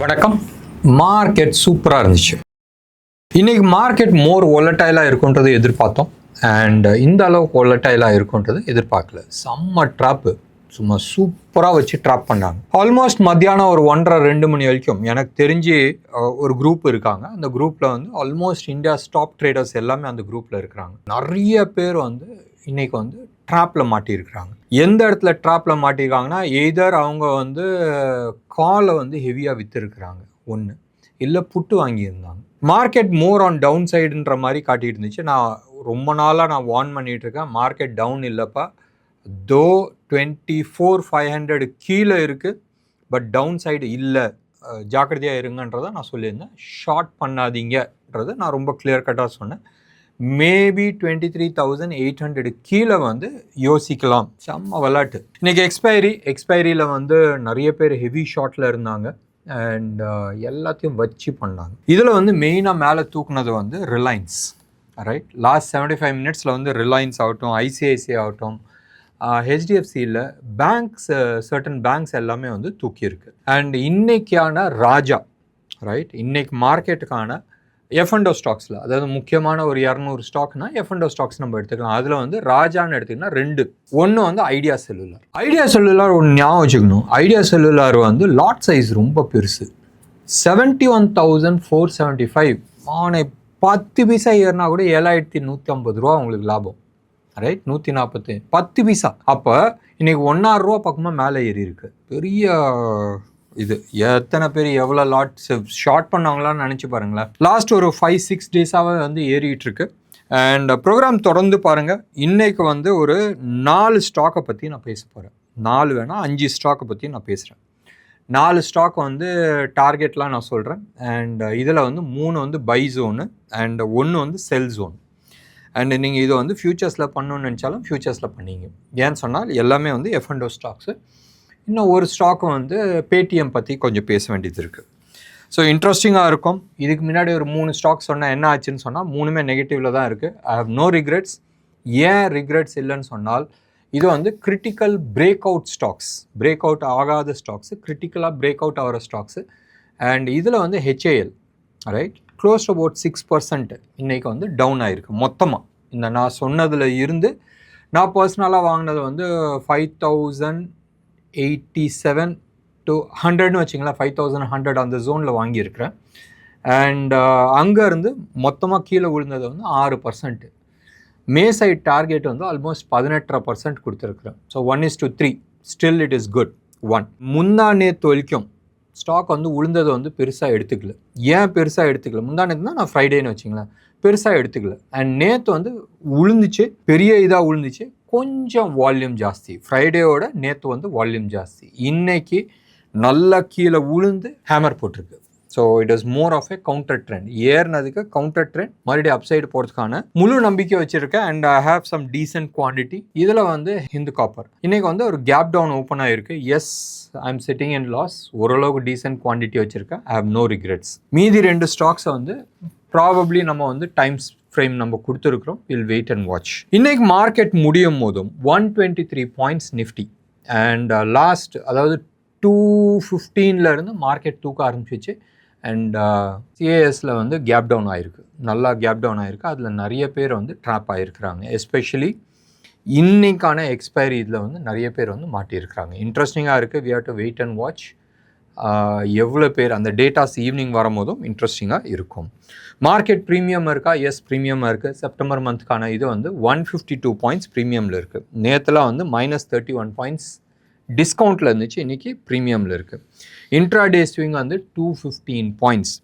வணக்கம். மார்க்கெட் சூப்பராக இருந்துச்சு. இன்னைக்கு மார்க்கெட் மோர் ஒலட்டைலாக இருக்குன்றது எதிர்பார்த்தோம். அண்ட் இந்த அளவுக்கு ஒலட்டைலாக இருக்குன்றது எதிர்பார்க்கல. செம்ம ட்ராப்பு, சும்மா சூப்பராக வச்சு ட்ராப் பண்ணாங்க. ஆல்மோஸ்ட் மத்தியானம் ஒரு 1:30-2 மணி வரைக்கும் எனக்கு தெரிஞ்சு ஒரு குரூப் இருக்காங்க. அந்த குரூப்பில் வந்து ஆல்மோஸ்ட் இந்தியாஸ் டாப் ட்ரேடர்ஸ் எல்லாமே அந்த குரூப்பில் இருக்கிறாங்க. நிறைய பேர் வந்து இன்னைக்கு வந்து ட்ராப்பில் மாட்டியிருக்கிறாங்க. எந்த இடத்துல ட்ராப்பில் மாட்டியிருக்காங்கன்னா, எய்தர் அவங்க வந்து காலை வந்து ஹெவியாக விற்றுருக்குறாங்க ஒன்று, இல்லை புட்டு வாங்கியிருந்தாங்க. மார்க்கெட் மோர் ஆன் டவுன் சைடுன்ற மாதிரி காட்டிட்டு இருந்துச்சு. நான் ரொம்ப நாளாக வார்ன் பண்ணிகிட்டு இருக்கேன், மார்க்கெட் டவுன் இல்லைப்பா, தோ 24,500 கீழே இருக்குது, பட் டவுன் சைடு இல்லை, ஜாக்கிரதையாக இருங்கன்றதை நான் சொல்லியிருந்தேன். ஷார்ட் பண்ணாதீங்கன்றதை நான் ரொம்ப கிளியர் கட்டாக சொன்னேன். மேபி 23,800 கீழே வந்து யோசிக்கலாம். செம்ம விளாட்டு. இன்றைக்கி எக்ஸ்பைரியில் வந்து நிறைய பேர் ஹெவி ஷார்ட்டில் இருந்தாங்க அண்ட் எல்லாத்தையும் வச்சு பண்ணாங்க. இதில் வந்து மெயினாக மேலே தூக்குனது வந்து ரிலையன்ஸ், ரைட். லாஸ்ட் 75 மினிட்ஸில் வந்து ரிலையன்ஸ் ஆகட்டும், ஐசிஐசிஐ ஆகட்டும், ஹெச்டிஎஃப்சியில் பேங்க்ஸ், சர்டன் பேங்க்ஸ் எல்லாமே வந்து தூக்கியிருக்கு. அண்ட் இன்னைக்கான ராஜா, ரைட், இன்னைக்கு மார்க்கெட்டுக்கான F&O ஸ்டாக்ஸில், அதாவது முக்கியமான ஒரு 200 ஸ்டாக்னா F&O ஸ்டாக்ஸ் நம்ம எடுத்துக்கலாம். அதில் வந்து ராஜான்னு எடுத்துக்கிங்கன்னா 2. ஒன்று வந்து ஐடியா செல்லுலார் ஒன்று ஞாபகம் வச்சுக்கணும். ஐடியா செல்லுலார் வந்து லாட் சைஸ் ரொம்ப பெருசு, 71,475. ஆனை 10 பைசா ஏறினா கூட 7,150 ரூபா உங்களுக்கு லாபம், ரைட். 140 10 பைசா. அப்போ இன்னைக்கு 1,000 ரூபா பக்கமாக மேலே ஏறி இருக்கு. பெரிய இது எத்தனை பேர் எவ்வளோ லாட் ஷார்ட் பண்ணவங்களான்னு நினச்சி பாருங்களேன். லாஸ்ட் ஒரு 5-6 டேஸாகவே வந்து ஏறிட்டு இருக்கு. அண்ட் ப்ரோக்ராம் தொடர்ந்து பாருங்கள். இன்றைக்கு வந்து ஒரு 4 ஸ்டாக்கை பற்றி நான் பேச போகிறேன். 4 வேணால் 5 ஸ்டாக்கை பற்றி நான் பேசுகிறேன். 4 ஸ்டாக் வந்து டார்கெட்லாம் நான் சொல்கிறேன். அண்ட் இதில் வந்து 3 வந்து பை ஜோனு அண்ட் 1 வந்து செல் ஜோன். அண்ட் நீங்கள் இதை வந்து ஃபியூச்சர்ஸில் பண்ணணும்னு நினச்சாலும் ஃபியூச்சர்ஸில் பண்ணிங்க. ஏன்னு சொன்னால் எல்லாமே வந்து F&O ஸ்டாக்ஸு. இன்னும் ஒரு ஸ்டாக்கு வந்து பேடிஎம் பற்றி கொஞ்சம் பேச வேண்டியது இருக்குது. ஸோ இன்ட்ரெஸ்டிங்காக இருக்கும். இதுக்கு முன்னாடி ஒரு 3 ஸ்டாக் சொன்னால் என்ன ஆச்சுன்னு சொன்னால் 3மே நெகட்டிவில் தான் இருக்குது. I have no regrets. ஏன் ரிக்ரெட்ஸ் இல்லைன்னு சொன்னால், இது வந்து critical break out stocks, break out ஆகாத ஸ்டாக்ஸு, கிரிட்டிக்கலாக பிரேக் அவுட் ஆகிற ஸ்டாக்ஸு. அண்ட் இதில் வந்து HAL, ரைட், க்ளோஸ் அபவுட் 6% இன்றைக்கி வந்து டவுன் ஆகிருக்கு மொத்தமாக. இந்த நான் சொன்னதில் இருந்து நான் பர்சனலாக வாங்கினது வந்து 5,087 to 100ன்னு வச்சிங்களேன், 5,100 அந்த ஜோனில் வாங்கியிருக்கிறேன். அண்ட் அங்கேருந்து மொத்தமாக கீழே விழுந்தது வந்து 6%. மே சைட் டார்கெட் வந்து ஆல்மோஸ்ட் 18% கொடுத்துருக்குறேன். So 1:3, still it is good. 1 முந்தா நேற்று வரைக்கும் ஸ்டாக் வந்து உளுந்ததை வந்து பெருசாக எடுத்துக்கல. ஏன் பெருசாக எடுத்துக்கல? முந்தா நேற்று தான் நான் ஃப்ரைடேன்னு வச்சிங்களேன், பெருசாக எடுத்துக்கல. அண்ட் நேற்று வந்து உளுந்துச்சு, பெரிய இதாக உளுந்துச்சு, கொஞ்சம் வால்யூம் ஜாஸ்தி. ஃப்ரைடேயோட நேற்று வந்து வால்யூம் ஜாஸ்தி. இன்னைக்கு நல்லா கீழே உளுந்து ஹேமர் போட்டிருக்கு. So it is more of a counter trend. ஏறினதுக்கு கவுண்டர் ட்ரெண்ட் மறுபடியும் அப்சைடு போகிறதுக்கான முழு நம்பிக்கை வச்சுருக்கேன். And I have some decent quantity. இதில் வந்து ஹிந்து காப்பர் இன்னைக்கு வந்து ஒரு கேப் டவுன் ஓப்பன் ஆகிருக்கு. Yes, I am sitting in loss. ஓரளவுக்கு டீசென்ட் குவான்டிட்டி வச்சுருக்கேன். I have no regrets. மீதி 2 ஸ்டாக்ஸை வந்து ப்ராபப்ளி நம்ம வந்து டைம்ஸ் ஃப்ரேம் நம்ம கொடுத்துருக்குறோம். Will wait and watch. இன்னைக்கு மார்க்கெட் முடியும் போதும் 123 பாயிண்ட்ஸ் நிஃப்டி. அண்ட் லாஸ்ட், அதாவது 215 இருந்து மார்க்கெட் தூக்க ஆரம்பிச்சிச்சு. அண்ட் சிஏஎஸில் வந்து கேப் டவுன் ஆகிருக்கு, நல்லா கேப் டவுன் ஆகிருக்கு. அதில் நிறைய பேர் வந்து ட்ராப் ஆகிருக்கிறாங்க. எஸ்பெஷலி இன்னைக்கான எக்ஸ்பைரி இதில் வந்து நிறைய பேர் வந்து மாட்டியிருக்கிறாங்க. இன்ட்ரெஸ்டிங்காக இருக்குது. We have to wait and watch. எவ்வளோ பேர் அந்த டேட்டாஸ் ஈவினிங் வரும்போதும் இன்ட்ரெஸ்டிங்காக இருக்கும். மார்க்கெட் ப்ரீமியம் இருக்கா? எஸ், ப்ரீமியமாக இருக்குது. செப்டம்பர் மந்த்துக்கான இது வந்து 152 பாயிண்ட்ஸ் ப்ரீமியமில் இருக்குது. நேற்றுலாம் வந்து -31 பாயிண்ட்ஸ் டிஸ்கவுண்ட்டில் இருந்துச்சு, இன்றைக்கி ப்ரீமியமில் இருக்குது. இன்ட்ராடே ஸ்விங் வந்து 215 பாயிண்ட்ஸ்.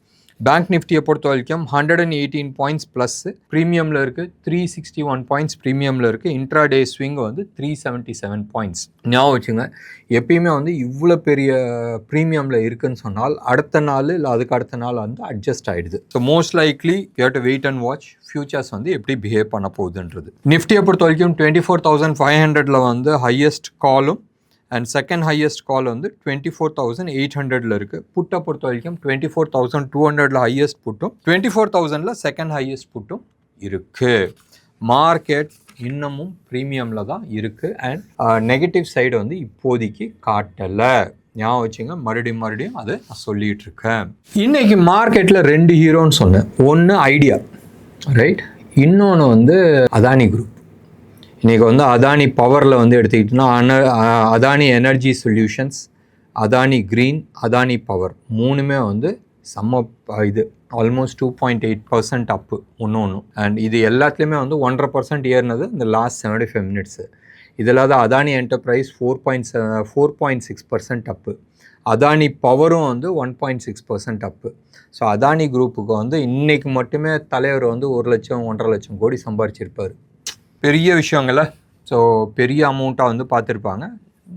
பேங்க் நிஃப்டியை பொறுத்த வரைக்கும் 118 பாயிண்ட்ஸ் ப்ளஸ் ப்ரீமியமில் இருக்குது. 361 பாயிண்ட்ஸ் ப்ரீமியமில் இருக்குது. இன்ட்ராடே ஸ்விங் வந்து 377 பாயிண்ட்ஸ். ஞாபகம் வச்சுங்க, எப்பயுமே வந்து இவ்வளோ பெரிய ப்ரீமியமில் இருக்குதுன்னு சொன்னால் அடுத்த நாள் இல்லை அதுக்கு அடுத்த நாள் வந்து அட்ஜஸ்ட் ஆகிடுது. So most likely you have to wait and watch futures வந்து எப்படி பிஹேவ் பண்ண போகுதுன்றது. நிஃப்டியை பொறுத்த வரைக்கும் 24,500 வந்து ஹையஸ்ட் காலும் அண்ட் செகண்ட் ஹையஸ்ட் கால் வந்து 24,800 இருக்குது. புட்டை பொறுத்த வரைக்கும் 24,200 ஹையஸ்ட் புட்டும் 24,000 செகண்ட் ஹையஸ்ட் புட்டும் இருக்குது. மார்க்கெட் இன்னமும் ப்ரீமியமில் தான் இருக்குது. அண்ட் நெகட்டிவ் சைடு வந்து இப்போதைக்கு காட்டலை. ஞாபகம் வச்சுங்க, மறுபடியும் அதை நான் சொல்லிகிட்டு இருக்கேன். இன்றைக்கி மார்க்கெட்டில் 2 ஹீரோன்னு சொன்னேன். ஒன்று ஐடியா, ரைட், இன்னொன்று வந்து அதானி குரூப். இன்றைக்கி வந்து அதானி பவரில் வந்து எடுத்துக்கிட்டோன்னா Adani energy solutions, Adani green, Adani power, மூணுமே வந்து இது ஆல்மோஸ்ட் 2.8% அப்பு ஒன்று. அண்ட் இது எல்லாத்துலேயுமே வந்து 1.5% ஏறினது இந்த லாஸ்ட் 75 மினிட்ஸு. இதில் தான் அதானி என்டர்பிரைஸ் 4.6% அப்பு, அதானி பவரும் வந்து 1.6% அப்பு. ஸோ அதானி குரூப்புக்கு வந்து இன்றைக்கி மட்டுமே தலைவர் வந்து 1 லட்சம் 1.5 லட்சம் கோடி சம்பாரிச்சிருப்பார். பெரிய விஷயங்கள. ஸோ பெரிய அமௌண்ட்டாக வந்து பார்த்துருப்பாங்க.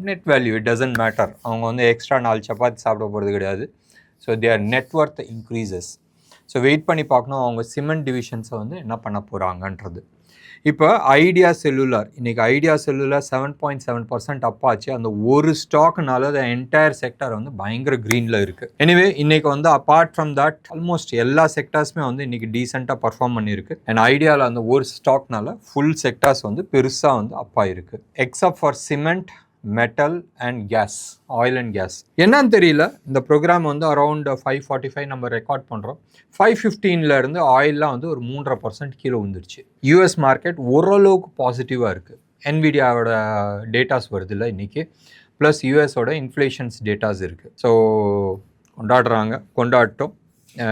Net value it doesn't matter. அவங்க வந்து எக்ஸ்ட்ரா 4 சப்பாத்தி சாப்பிட போகிறது கிடையாது. ஸோ தேர் நெட்ஒர்த் இன்க்ரீசஸ். ஸோ வெயிட் பண்ணி பார்க்கணும் அவங்க சிமெண்ட் டிவிஷன்ஸை வந்து என்ன பண்ண போகிறாங்கன்றது. இப்போ ஐடியா செல்லுலார், இன்றைக்கி ஐடியா செல்லுலார் 7.7% அப்பாச்சு. அந்த ஒரு ஸ்டாக்னால அந்த என்டையர் செக்டர் வந்து பயங்கர க்ரீனில் இருக்குது. எனிவே இன்றைக்கி வந்து அப்பார்ட் ஃப்ரம் தட் ஆல்மோஸ்ட் எல்லா செக்டர்ஸுமே வந்து இன்றைக்கி டீசெண்டாக பர்ஃபார்ம் பண்ணியிருக்கு. அண்ட் ஐடியாவில் அந்த ஒரு ஸ்டாக்னால ஃபுல் செக்டர்ஸ் வந்து பெருசாக வந்து அப்பாயிருக்கு. Except for cement, metal and gas, oil and gas. என்னன்னு தெரியல, இந்த ப்ரோக்ராம் வந்து அரௌண்ட் 5:45 நம்ம ரெக்கார்ட் பண்ணுறோம். 5:15 ஆயிலெலாம் வந்து ஒரு 3.5% கீழே வந்துருச்சு. யூஎஸ் மார்க்கெட் ஓரளவுக்கு பாசிட்டிவாக இருக்குது. என்விடியாவோட டேட்டாஸ் வருது இல்லை இன்றைக்கி, ப்ளஸ் யூஎஸோட இன்ஃப்ளேஷன்ஸ் டேட்டாஸ் இருக்குது. ஸோ கொண்டாடட்டும்.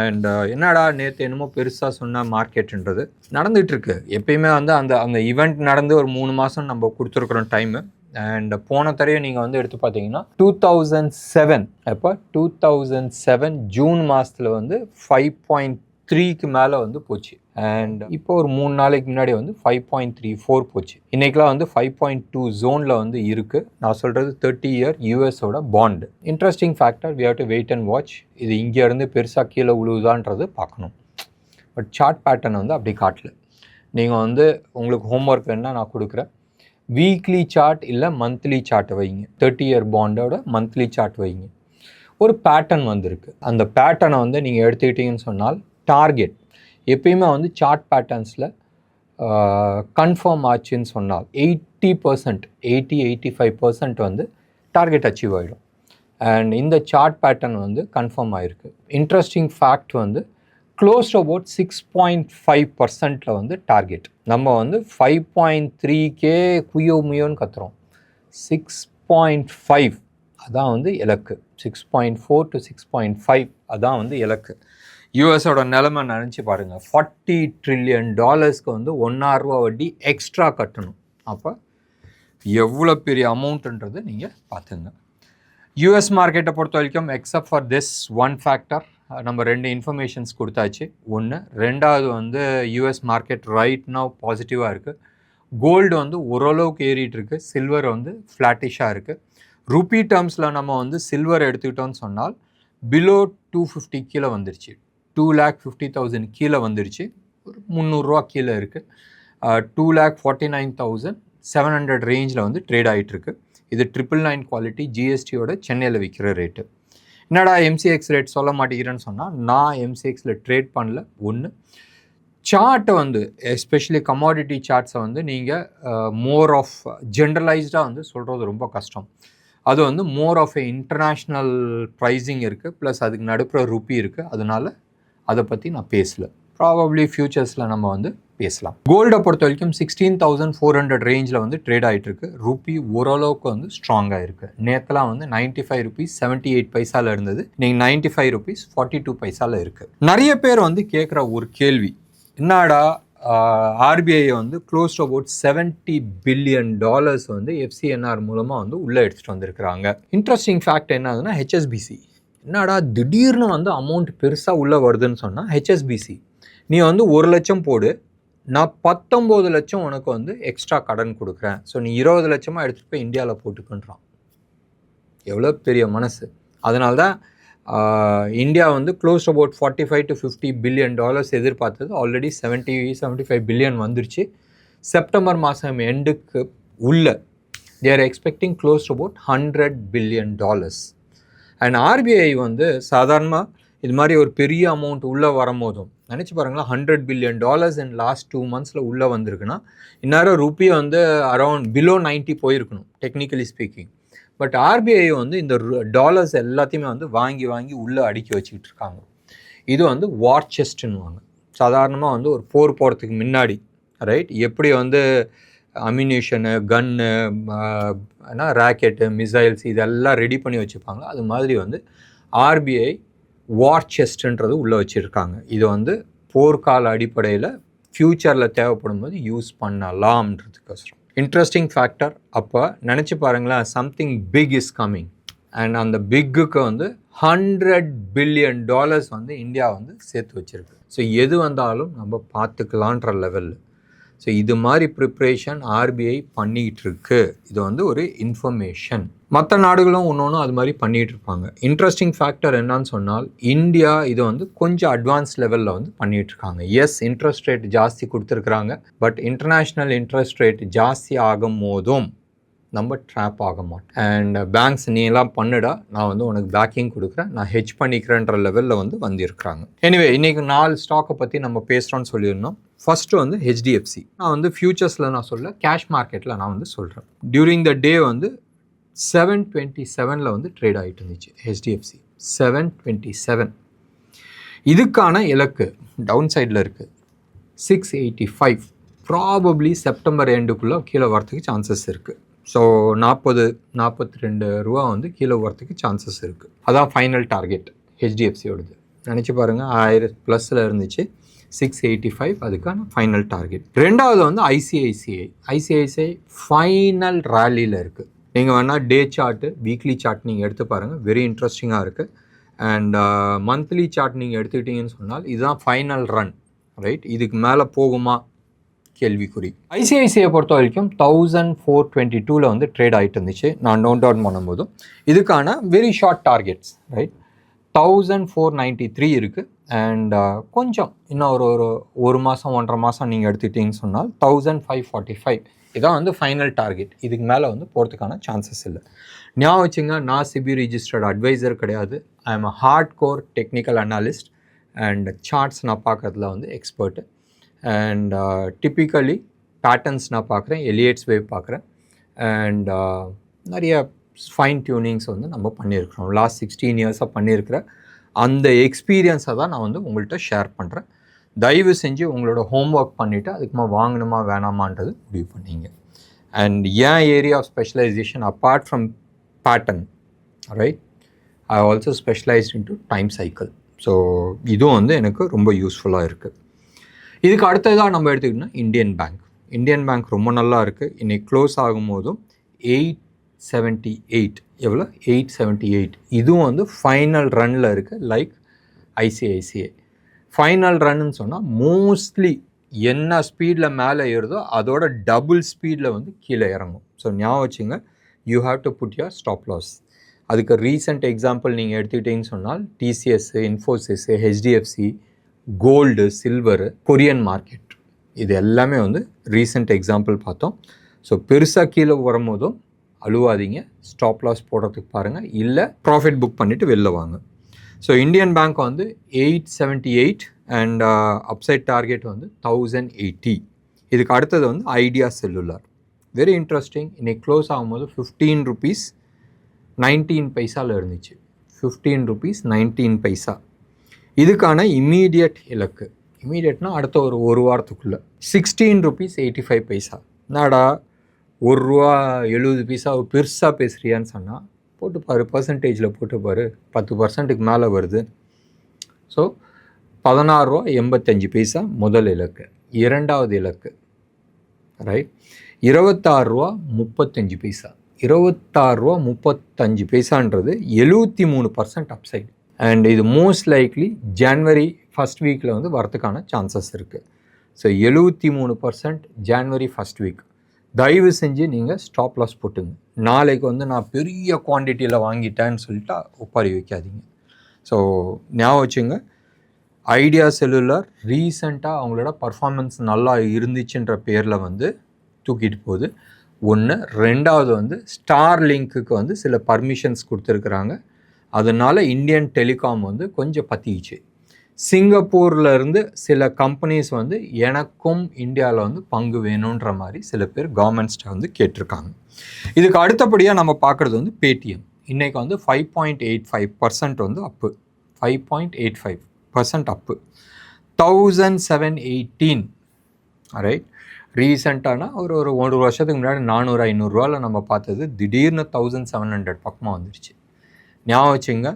அண்ட் என்னடா நேற்று என்னமோ பெருசாக சொன்ன மார்க்கெட்டுன்றது நடந்துகிட்ருக்கு. எப்பயுமே வந்து அந்த ஈவெண்ட் நடந்து ஒரு 3 மாதம் நம்ம கொடுத்துருக்குறோம் டைமு. அண்ட் போன தரையும் நீங்கள் வந்து எடுத்து பார்த்தீங்கன்னா 2007 அப்போ 2007 ஜூன் மாதத்தில் வந்து 5.3க்கு மேலே வந்து போச்சு. அண்ட் இப்போ ஒரு 3 நாளைக்கு முன்னாடி வந்து 5.34 போச்சு. இன்றைக்கெலாம் வந்து 5.2 ஜோனில் வந்து இருக்குது. நான் சொல்கிறது 30 இயர் யூஎஸோட bond. Interesting factor, we have to wait and watch. இது இங்கேருந்து பெருசாக கீழே விழுவுதான்றது பார்க்கணும். பட் சார்ட் பேட்டர்ன் வந்து அப்படி காட்டல. நீங்கள் வந்து உங்களுக்கு ஹோம்ஒர்க் வேணுன்னா நான் கொடுக்குறேன். வீக்லி சார்ட் இல்லை மந்த்லி சார்ட்டை வைங்க. 30 இயர் பாண்டோட மந்த்லி சார்ட் வைங்க. ஒரு பேட்டர்ன் வந்திருக்கு. அந்த பேட்டர்னை வந்து நீங்கள் எடுத்துக்கிட்டீங்கன்னு சொன்னால் டார்கெட் எப்பயுமே வந்து சார்ட் பேட்டர்ன்ஸில் கன்ஃபார்ம் ஆச்சுன்னு சொன்னால் 80%, 80-85% வந்து டார்கெட் அச்சீவ் ஆகிடும். அண்ட் இந்த சார்ட் பேட்டர்ன் வந்து கன்ஃபார்ம் ஆகிருக்கு. இன்ட்ரெஸ்டிங் ஃபேக்ட் வந்து க்ளோஸ் டு அபவுட் 6.5% வந்து டார்கெட். நம்ம வந்து 5.3K முயோன்னு கத்துறோம். 6.5 அதான் வந்து இலக்கு. 6.4 to 6.5 அதான் வந்து இலக்கு. யூஎஸோட நிலைமை நினச்சி பாருங்கள். $40 trillion வந்து ₹1 வட்டி எக்ஸ்ட்ரா கட்டணும். அப்போ எவ்வளோ பெரிய அமௌண்ட்டுன்றது நீங்கள் பார்த்துங்க. யூஎஸ் மார்க்கெட்டை பொறுத்த வரைக்கும் except for this one factor நம்ம 2 இன்ஃபர்மேஷன்ஸ் கொடுத்தாச்சு. ஒன்று, ரெண்டாவது வந்து யூஎஸ் மார்க்கெட் ரைட் நவ் பாசிட்டிவாக இருக்குது. கோல்டு வந்து ஓரளவுக்கு ஏறிட்டு இருக்குது. சில்வர் வந்து ஃப்ளாட்டிஷாக இருக்குது. ருப்பி டேர்ம்ஸில் நம்ம வந்து சில்வர் எடுத்துக்கிட்டோம்னு சொன்னால் பிலோ 250 கீழே வந்துருச்சு. 2,50,000 கீழே வந்துருச்சு. ஒரு $300 கீழே இருக்குது. 2,49,700 ரேஞ்சில் வந்து ட்ரேட் ஆகிட்டுருக்கு. இது 999 குவாலிட்டி ஜிஎஸ்டியோட சென்னையில் விற்கிற ரேட்டு. என்னடா எம்சிஎக்ஸ் ரேட் சொல்ல மாட்டேங்கிறேன்னு சொன்னால், நான் எம்சிஎக்ஸில் ட்ரேட் பண்ணல. ஒன்று, சார்ட்டை வந்து எஸ்பெஷலி கமாடிட்டி சார்ட்ஸை வந்து நீங்கள் மோர் ஆஃப் ஜென்ரலைஸ்டாக வந்து சொல்கிறது ரொம்ப கஷ்டம். அது வந்து more of a international pricing இருக்குது, ப்ளஸ் அதுக்கு நடுப்புற ருப்பி இருக்குது. அதனால் அதை பற்றி நான் பேசலை. ப்ராபப்ளி ஃப்யூச்சர்ஸில் நம்ம வந்து பேசலாம். கோல்டை பொறுத்த வரைக்கும் 16,400 ரேஞ்சில் வந்து ட்ரேட் ஆகிட்டுருக்கு. ருப்பி ஓரளவுக்கு வந்து ஸ்ட்ராங்காக இருக்குது. நேற்றுலாம் வந்து ₹95.78 இருந்தது. நீங்கள் ₹95.42 இருக்குது. நிறைய பேர் வந்து கேட்குற ஒரு கேள்வி, என்னடா ஆர்பிஐ வந்து க்ளோஸ் டு அபவுட் $70 பில்லியன் வந்து எஃப்சிஎன்ஆர் மூலமாக வந்து உள்ளே எடுத்துகிட்டு வந்திருக்கிறாங்க. இன்ட்ரெஸ்டிங் ஃபேக்ட் என்னதுன்னா ஹெச்எஸ்பிசி. என்னடா திடீர்னு வந்து அமௌண்ட் பெருசாக உள்ளே வருதுன்னு சொன்னால் ஹெச்எஸ்பிசி, நீ வந்து 1 லட்சம் போடு, நான் 19 லட்சம் உனக்கு வந்து எக்ஸ்ட்ரா கடன் கொடுக்குறேன். ஸோ நீ 20 லட்சமாக எடுத்துகிட்டு போய் இந்தியாவில் போட்டுக்கன்றான். எவ்வளோ பெரிய மனசு. அதனால தான் இந்தியா வந்து க்ளோஸ் அபவுட் $45 to $50 பில்லியன் எதிர்பார்த்தது. ஆல்ரெடி 70-75 பில்லியன் வந்துருச்சு. செப்டம்பர் மாதம் எண்டுக்கு உள்ள தேர் expecting close about $100 billion. And RBI வந்து சாதாரணமாக இது மாதிரி ஒரு பெரிய அமௌண்ட் உள்ளே வரும்போதும் நினச்சி பாருங்களேன், $100 பில்லியன் இன் லாஸ்ட் 2 monthஸில் உள்ளே வந்திருக்குன்னா இந்நேரம் ருப்பி வந்து அரௌண்ட் பிலோ 90 போயிருக்கணும் டெக்னிக்கலி ஸ்பீக்கிங். பட் ஆர்பிஐ வந்து இந்த டாலர்ஸ் எல்லாத்தையுமே வந்து வாங்கி வாங்கி உள்ளே அடுக்கி வச்சுக்கிட்டு இருக்காங்க. இது வந்து வார் செஸ்ட்டுன்னுவாங்க. சாதாரணமாக வந்து ஒரு போர் போகிறதுக்கு முன்னாடி ரைட் எப்படி வந்து அம்யூனிஷனு, கன்னு, ராக்கெட்டு, மிசைல்ஸ் இதெல்லாம் ரெடி பண்ணி வச்சுப்பாங்க. அது மாதிரி வந்து ஆர்பிஐ வார் செஸ்ட்ன்றது உள்ளே வச்சுருக்காங்க. இது வந்து போர்க்கால அடிப்படையில் ஃப்யூச்சரில் தேவைப்படும் போது யூஸ் பண்ணலாம்ன்றதுக்கோசரம். Interesting factor. அப்போ நினச்சி பாருங்களேன், something big is coming and அந்த பிக்குக்கு வந்து $100 பில்லியன் வந்து இந்தியா வந்து சேர்த்து வச்சுருக்கு. ஸோ எது வந்தாலும் நம்ம பார்த்துக்கலான்ற லெவலில். ஸோ இது மாதிரி ப்ரிப்ரேஷன் ஆர்பிஐ பண்ணிகிட்டு இருக்கு. இது வந்து ஒரு இன்ஃபர்மேஷன். மற்ற நாடுகளும் ஒன்று அது மாதிரி பண்ணிகிட்டு இருப்பாங்க. இன்ட்ரெஸ்டிங் ஃபேக்டர் என்னன்னு சொன்னால், இந்தியா இது வந்து கொஞ்சம் அட்வான்ஸ் லெவலில் வந்து பண்ணிகிட்டு இருக்காங்க. எஸ், இன்ட்ரெஸ்ட் ரேட் ஜாஸ்தி கொடுத்துருக்குறாங்க. பட் இன்டர்நேஷ்னல் இன்ட்ரெஸ்ட் ரேட் ஜாஸ்தி ஆகும் போதும் நம்ம ட்ராப் ஆக மாட்டோம். அண்ட் பேங்க்ஸ் நீ எல்லாம் பண்ணுடா, நான் வந்து உனக்கு பேக்கிங் கொடுக்குறேன், நான் ஹெட்ஜ் பண்ணிக்கிறேன்ற லெவலில் வந்து வந்திருக்கிறாங்க. எனிவே, இன்றைக்கி 4 ஸ்டாக்கை பற்றி நம்ம பேசுகிறோன்னு சொல்லியிருந்தோம். ஃபஸ்ட்டு வந்து ஹெச்டிஎஃப்சி. நான் வந்து ஃபியூச்சர்ஸில் நான் சொல்ல, கேஷ் மார்க்கெட்டில் நான் வந்து சொல்கிறேன். டியூரிங் த டே வந்து 727 வந்து ட்ரேட் ஆகிட்டு இருந்துச்சு ஹெச்டிஎஃப்சி. 727. இதுக்கான இலக்கு டவுன் சைடில் இருக்குது 685. ப்ராபப்ளி செப்டம்பர் எண்டுக்குள்ளே கீழே வரத்துக்கு சான்சஸ் இருக்குது. ஸோ 42 ரூபா வந்து கீழே வரத்துக்கு சான்சஸ் இருக்குது. அதான் ஃபைனல் டார்கெட் ஹெச்டிஎஃப்சியோடது. நினச்சி பாருங்கள், 1000+ இருந்துச்சு, 685 அதுக்கான ஃபைனல் டார்கெட். ரெண்டாவது வந்து ஐசிஐசிஐ ஃபைனல் ரேலியில் இருக்குது. நீங்கள் வேணால் டே சார்ட்டு, வீக்லி சார்ட் நீங்கள் எடுத்து பாருங்கள், வெரி இன்ட்ரெஸ்டிங்காக இருக்குது. அண்ட் மந்த்லி சார்ட் நீங்கள் எடுத்துக்கிட்டிங்கன்னு சொன்னால் இதுதான் ஃபைனல் ரன், ரைட்? இதுக்கு மேலே போகுமா கேள்விக்குறி. ஐசிஐசிஐ பொறுத்த வரைக்கும் 1422 வந்து ட்ரேட் ஆகிட்டு இருந்துச்சு நான் நோட் டவுன் பண்ணும்போதும். இதுக்கான வெரி ஷார்ட் டார்கெட்ஸ், ரைட்? 1493 இருக்குது. அண்ட் கொஞ்சம் இன்னும் ஒரு மாதம் 1.5 மாதம் நீங்கள் எடுத்துக்கிட்டிங்கன்னு சொன்னால் 1545 இதான் வந்து ஃபைனல் டார்கெட். இதுக்கு மேலே வந்து போகிறதுக்கான சான்சஸ் இல்லை. ஞாபகம் வச்சுங்க, நான் சிபி ரிஜிஸ்டர்ட் அட்வைசர் கிடையாது. I am a hard core technical analyst and charts நான் பார்க்கறதுல வந்து எக்ஸ்பர்ட்டு. அண்ட் டிப்பிக்கலி பேட்டர்ன்ஸ் நான் பார்க்குறேன், எலியட்ஸ் வேவ் பார்க்குறேன். அண்ட் நிறைய ஃபைன் டியூனிங்ஸ் வந்து நம்ம பண்ணியிருக்கிறோம். லாஸ்ட் 16 இயர்ஸாக பண்ணியிருக்கிற அந்த எக்ஸ்பீரியன்ஸை தான் நான் வந்து உங்கள்கிட்ட ஷேர் பண்ணுறேன். தயவு செஞ்சு உங்களோட ஹோம் ஒர்க் பண்ணிவிட்டு அதுக்குமா வாங்கணுமா வேணாமான்றது முடிவு பண்ணிங்க. அண்ட் ஏன் area of specialisation apart from pattern, right, I also specialised into time cycle. So இதுவும் வந்து எனக்கு ரொம்ப யூஸ்ஃபுல்லாக இருக்குது. இதுக்கு அடுத்ததாக நம்ம எடுத்துக்கிட்டோம்னா இந்தியன் பேங்க் ரொம்ப நல்லா இருக்குது. இன்றைக்கி க்ளோஸ் ஆகும்போதும் 878. எவ்வளோ? 878. இதுவும் வந்து ஃபைனல் ரன்னில் இருக்குது. லைக் ஐசிஐசிஐ ஃபைனல் ரன்னு சொன்னால் மோஸ்ட்லி என்ன ஸ்பீடில் மேலே ஏறுதோ அதோட டபுள் ஸ்பீடில் வந்து கீழே இறங்கும். ஸோ ஞாபகம் வச்சுங்க, you have to put your stop loss. அதுக்கு ரீசெண்ட் எக்ஸாம்பிள் நீங்கள் எடுத்துக்கிட்டிங்கன்னு சொன்னால் TCS, Infosys, HDFC, gold, silver, Korean market, இது எல்லாமே வந்து ரீசெண்ட் எக்ஸாம்பிள் பார்த்தோம். ஸோ பெருசாக கீழே வரும்போதும் அழுவாதீங்க, ஸ்டாப் லாஸ் போடுறதுக்கு பாருங்கள், இல்லை ப்ராஃபிட் புக் பண்ணிவிட்டு வெளில வாங்க. ஸோ இந்தியன் பேங்க் வந்து 878 அண்ட் அப்சைட் டார்கெட் வந்து 1080. இதுக்கு அடுத்தது வந்து ஐடியா செல்லுலார். Very interesting. இன்றைக்கி க்ளோஸ் ஆகும்போது 15 rupees 19 பைசாவில் இருந்துச்சு. 15 rupees 19 பைசா. இதுக்கான இம்மீடியட் இலக்கு, இம்மீடியட்னா அடுத்த ஒரு வாரத்துக்குள்ளே 16 rupees 85 பைசா. என்னடா ₹1.70 பெருசாக பேசுகிறியான்னு சொன்னால் போட்டுப்பார், பர்சன்டேஜில் போட்டுப்பார், 10% மேலே வருது. ஸோ ₹16.85 முதல் இலக்கு. இரண்டாவது இலக்கு, ரைட், ₹26.35. ₹26.35 73% அப்சைடு. அண்ட் இது மோஸ்ட் லைக்லி ஜான்வரி ஃபஸ்ட் வீக்கில் வந்து வரத்துக்கான சான்சஸ் இருக்குது. So 73% January first week. தயவு செஞ்சு நீங்கள் ஸ்டாப் லாஸ் போட்டுங்க. நாளைக்கு வந்து நான் பெரிய குவான்டிட்டியில் வாங்கிட்டேன்னு சொல்லிட்டு ஒப்பாரி வைக்காதீங்க. ஸோ ஞாபகம் வச்சுங்க, ஐடியா செல்லுலார் ரீசெண்டாக அவங்களோட பர்ஃபார்மன்ஸ் நல்லா இருந்துச்சுன்ற பேரில் வந்து தூக்கிட்டு போகுது. ஒன்று. ரெண்டாவது வந்து ஸ்டார் லிங்க்குக்கு வந்து சில பர்மிஷன்ஸ் கொடுத்துருக்குறாங்க. அதனால் இந்தியன் டெலிகாம் வந்து கொஞ்சம் பற்றிச்சு. சிங்கப்பூரில் இருந்து சில கம்பெனிஸ் வந்து எனக்கும் இந்தியாவில் வந்து பங்கு வேணுன்ற மாதிரி சில பேர் கவர்மெண்ட்ஸ்ட்டை வந்து கேட்டிருக்காங்க. இதுக்கு அடுத்தபடியாக நம்ம பார்க்குறது வந்து பேடிஎம். இன்றைக்கி வந்து 5.85% வந்து அப்பு, 5.85% அப்பு, 1718. ரைட். ரீசெண்டான ஒரு வருஷத்துக்கு முன்னாடி 400-500 நம்ம பார்த்தது திடீர்னு 1700 பக்கமாக வந்துடுச்சு. ஞாபகம் வச்சுங்க,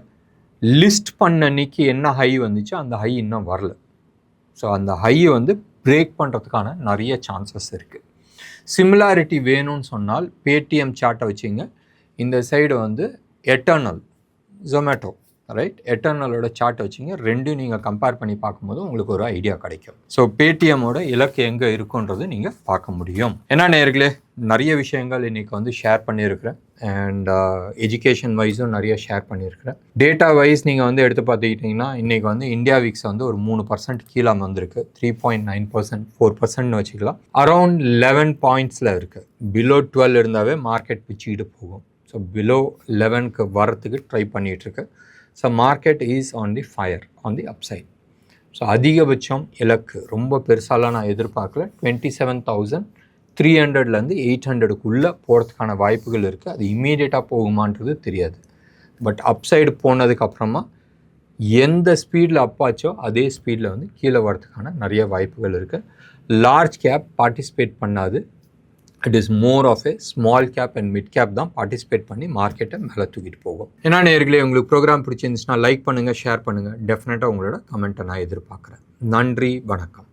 லிஸ்ட் பண்ண அன்னைக்கு என்ன ஹை வந்துச்சு அந்த ஹை இன்னும் வரல. ஸோ அந்த ஹையை வந்து பிரேக் பண்ணுறதுக்கான நிறைய சான்சஸ் இருக்குது. சிமிலாரிட்டி வேணும்னு சொன்னால் பேடிஎம் சார்ட்டை வச்சுங்க. இந்த சைடு வந்து எட்டர்னல் ஜொமேட்டோ, ரைட், எட்டர்னலோட சார்ட்டை வச்சுங்க. ரெண்டும் நீங்கள் கம்பேர் பண்ணி பார்க்கும்போது உங்களுக்கு ஒரு ஐடியா கிடைக்கும். ஸோ பேடிஎம்மோட இலக்கு எங்கே இருக்குன்றது நீங்கள் பார்க்க முடியும். ஏன்னா நேர்களே, நிறைய விஷயங்கள் இன்றைக்கி வந்து ஷேர் பண்ணியிருக்கிறேன். அண்ட் எஜுகேஷன் வைஸும் நிறைய ஷேர் பண்ணியிருக்கிறேன். டேட்டா வைஸ் நீங்கள் வந்து எடுத்து பார்த்துக்கிட்டிங்கன்னா இன்றைக்கி வந்து இந்தியா விக்ஸ் வந்து ஒரு 3% கீழே வந்திருக்கு. 3.9%, 4% வச்சுக்கலாம். அரௌண்ட் 11 பாயிண்ட்ஸில் இருக்குது. பிலோ 12 இருந்தாவே மார்க்கெட் பிச்சுக்கிட்டு போகும். ஸோ பிலோ 11க்கு வரத்துக்கு ட்ரை பண்ணிகிட்ருக்கு. So market is on the fire, on the upside. So அதிகபட்சம் இலக்கு ரொம்ப பெருசாலாம் நான் எதிர்பார்க்கல. 27,300லேருந்து 800க்குள்ளே போகிறதுக்கான வாய்ப்புகள் இருக்குது. அது இம்மீடியட்டாக போகுமான்றது தெரியாது. பட் அப்சைடு போனதுக்கப்புறமா எந்த ஸ்பீடில் அப்பாச்சோ அதே ஸ்பீடில் வந்து கீழே வரதுக்கான நிறைய வாய்ப்புகள் இருக்குது. லார்ஜ் கேப் பார்ட்டிசிபேட் பண்ணாது. It is more of a small cap and mid cap தான் பார்ட்டிசிபேட் பண்ணி மார்க்கெட்டை மேலே தூக்கிட்டு போகும். ஏன்னா நேர்களே, உங்களுக்கு ப்ரோக்ராம் பிடிச்சிருந்துச்சுன்னா லைக் பண்ணுங்கள், ஷேர் பண்ணுங்கள். டெஃபினட்டாக உங்களோட கமெண்ட்டை நான் எதிர்பார்க்குறேன். நன்றி, வணக்கம்.